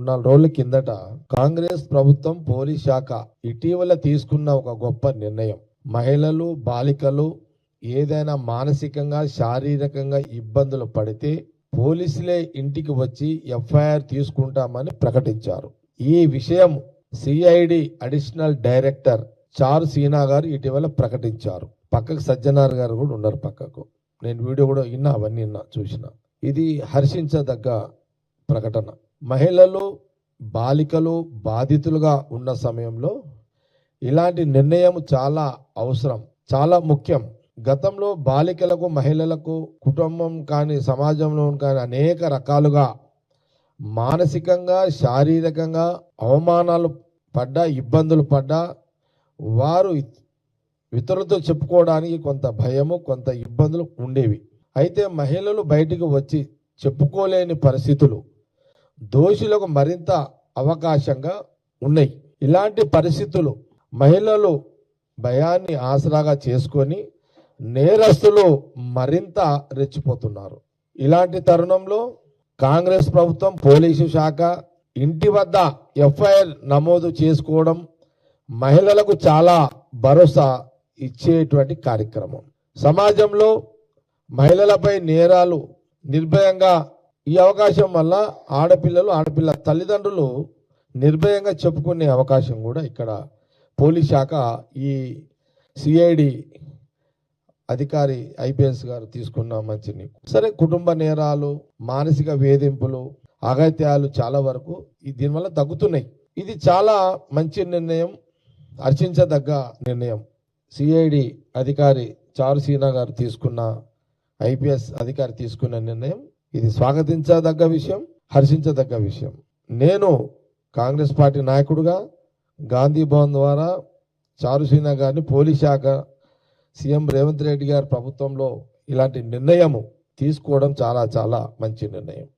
3-4 రోజుల కిందట కాంగ్రెస్ ప్రభుత్వం పోలీస్ శాఖ ఇటీవల తీసుకున్న ఒక గొప్ప నిర్ణయం. మహిళలు, బాలికలు ఏదైనా మానసికంగా, శారీరకంగా ఇబ్బందులు పడితే పోలీసులే ఇంటికి వచ్చి ఎఫ్ఐఆర్ తీసుకుంటామని ప్రకటించారు. ఈ విషయం సిఐడి అడిషనల్ డైరెక్టర్ చారు సీనా గారు ఇటీవల ప్రకటించారు. పక్కకు సజ్జనార్ గారు కూడా ఉన్నారు పక్కకు. నేను వీడియో కూడా అవన్నీ చూసిన. ఇది హర్షించదగ్గ ప్రకటన. మహిళలు, బాలికలు బాధితులుగా ఉన్న సమయంలో ఇలాంటి నిర్ణయం చాలా అవసరం, చాలా ముఖ్యం. గతంలో బాలికలకు, మహిళలకు కుటుంబం కానీ సమాజంలో కానీ అనేక రకాలుగా మానసికంగా, శారీరకంగా అవమానాలు పడ్డా, ఇబ్బందులు పడ్డా వారు ఇతరులతో చెప్పుకోవడానికి కొంత భయము, కొంత ఇబ్బందులు ఉండేవి. అయితే మహిళలు బయటికి వచ్చి చెప్పుకోలేని పరిస్థితులు దోషులకు మరింత అవకాశంగా ఉన్నాయి. ఇలాంటి పరిస్థితులు మహిళలు భయాన్ని ఆసరాగా చేసుకొని నేరస్తులు మరింత రెచ్చిపోతున్నారు. ఇలాంటి తరుణంలో కాంగ్రెస్ ప్రభుత్వం పోలీసు శాఖ ఇంటి వద్ద ఎఫ్ఐఆర్ నమోదు చేసుకోవడం మహిళలకు చాలా భరోసా ఇచ్చేటువంటి కార్యక్రమం. సమాజంలో మహిళలపై నేరాలు నిర్భయంగా ఈ అవకాశం వల్ల ఆడపిల్ల తల్లిదండ్రులు నిర్భయంగా చెప్పుకునే అవకాశం కూడా ఇక్కడ పోలీస్ శాఖ ఈ సిఐడి అధికారి ఐపీఎస్ గారు తీసుకున్న మంచిని. సరే, కుటుంబ నేరాలు, మానసిక వేధింపులు, అగత్యాలు చాలా వరకు దీనివల్ల తగ్గుతున్నాయి. ఇది చాలా మంచి నిర్ణయం, హర్షించదగ్గ నిర్ణయం. సిఐడి అధికారి చారు సీనా గారు తీసుకున్న, ఐపీఎస్ అధికారి తీసుకున్న నిర్ణయం ఇది స్వాగతించదగ్గ విషయం, హర్షించదగ్గ విషయం. నేను కాంగ్రెస్ పార్టీ నాయకుడుగా గాంధీ భవన్ ద్వారా చారు సీనా గారిని పోలీస్ శాఖ సీఎం రేవంత్ రెడ్డి గారి ప్రభుత్వంలో ఇలాంటి నిర్ణయం తీసుకోవడం చాలా చాలా మంచి నిర్ణయం.